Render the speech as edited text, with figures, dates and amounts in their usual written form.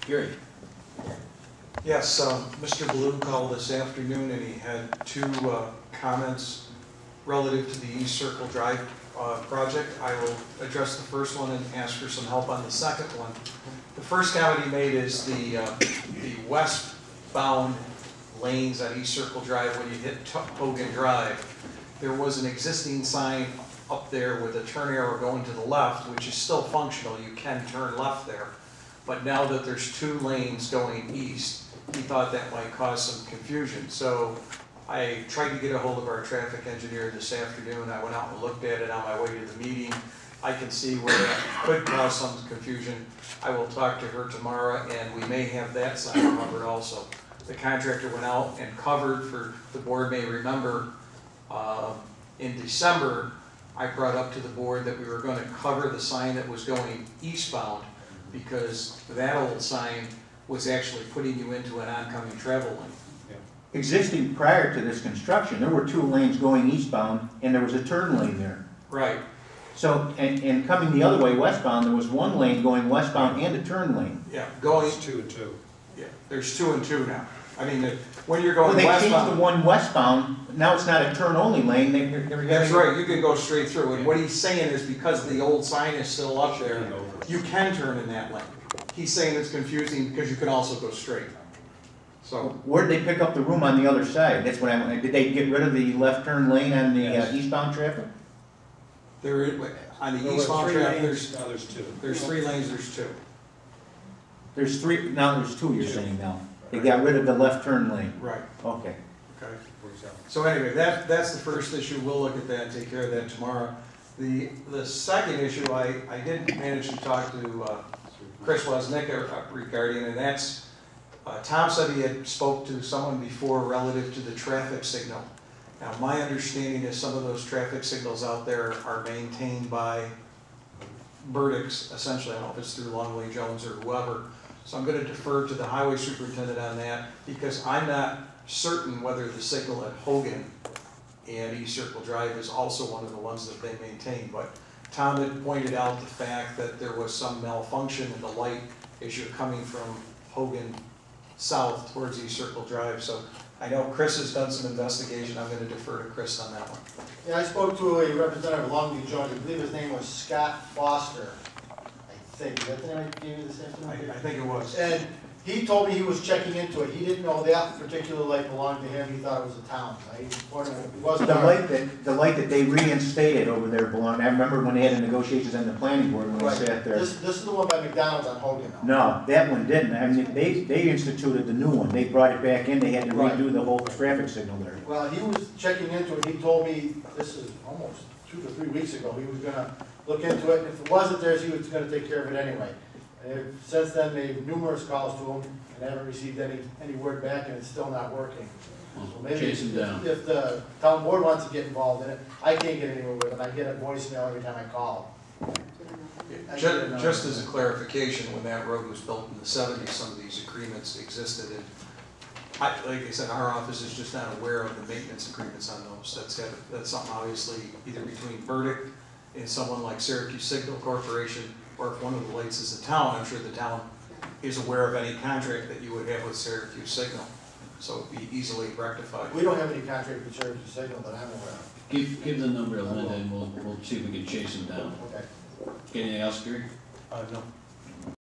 Gary. Yes, Mr. Balloon called this afternoon and he had two comments relative to the East Circle Drive project. I will address the first one and ask for some help on the second one. The first comment he made is the westbound lanes on East Circle Drive when you hit Hogan Drive. There was an existing sign up there with a turn arrow going to the left, which is still functional. You can turn left there. But now that there's two lanes going east, he thought that might cause some confusion. So I tried to get a hold of our traffic engineer this afternoon. I went out and looked at it on my way to the meeting. I can see where that could cause some confusion. I will talk to her tomorrow and we may have that sign covered also. The contractor went out and covered, for the board may remember, in December, I brought up to the board that we were going to cover the sign that was going eastbound because that old sign was actually putting you into an oncoming travel lane. Yeah. Existing prior to this construction, there were two lanes going eastbound and there was a turn lane there. Right. So, and coming the other way westbound, there was one lane going westbound and a turn lane. Yeah, going. It's 2 and 2. Yeah, there's 2 and 2 now. I mean, when you're going well, they westbound. changed the one westbound, now it's not a turn-only lane. That's right, you can go straight through. And what he's saying is because the old sign is still up there, you can turn in that lane. He's saying it's confusing because you can also go straight. So where'd they pick up the room on the other side? That's what I. Did they get rid of the left turn lane on the eastbound traffic? There, on the eastbound traffic, there's 2. There's 3 lanes. There's 2. There's 3. Now there's 2. You're saying now they got rid of the left turn lane. Right. Okay. Okay. So anyway, that's the first issue. We'll look at that and take care of that tomorrow. The second issue I didn't manage to talk to Chris Wozniak regarding, and that's Tom said he had spoke to someone before relative to the traffic signal. Now my understanding is some of those traffic signals out there are maintained by verdicts, essentially. I don't know if it's through Longley Jones or whoever. So I'm going to defer to the highway superintendent on that because I'm not certain whether the signal at Hogan and East Circle Drive is also one of the ones that they maintain. But Tom had pointed out the fact that there was some malfunction in the light as you're coming from Hogan south towards East Circle Drive. So I know Chris has done some investigation. I'm going to defer to Chris on that one. Yeah, I spoke to a representative of Longley Jones. I believe his name was Scott Foster. I think. Is that the name I gave you this afternoon? I think it was. And he told me he was checking into it. He didn't know that particular light belonged to him. He thought it was a town. It wasn't the light that they reinstated over there belonged. I remember when they had the negotiations on the planning board when right. they sat there. This is the one by McDonald's on Hogan. No, that one didn't. I mean, they instituted the new one. They brought it back in. They had to redo the whole traffic signal there. Well, he was checking into it. He told me this is almost 2 to 3 weeks ago. He was going to look into it. And if it wasn't there, he was going to take care of it anyway. And since then, made numerous calls to him and haven't received any word back, and it's still not working. So maybe if the town board wants to get involved in it, I can't get anywhere with it. I get a voicemail every time I call. Just as a clarification, when that road was built in the 70s, some of these agreements existed. And like I said, our office is just not aware of the maintenance agreements on those. That's something obviously either between Verdict and someone like Syracuse Signal Corporation, or if one of the lights is the town, I'm sure the town is aware of any contract that you would have with Syracuse Signal. So it would be easily rectified. We don't have any contract with Syracuse Signal that I'm aware of. Give the number to Linda and we'll see if we can chase him down. Okay. Anything else, Gary? No.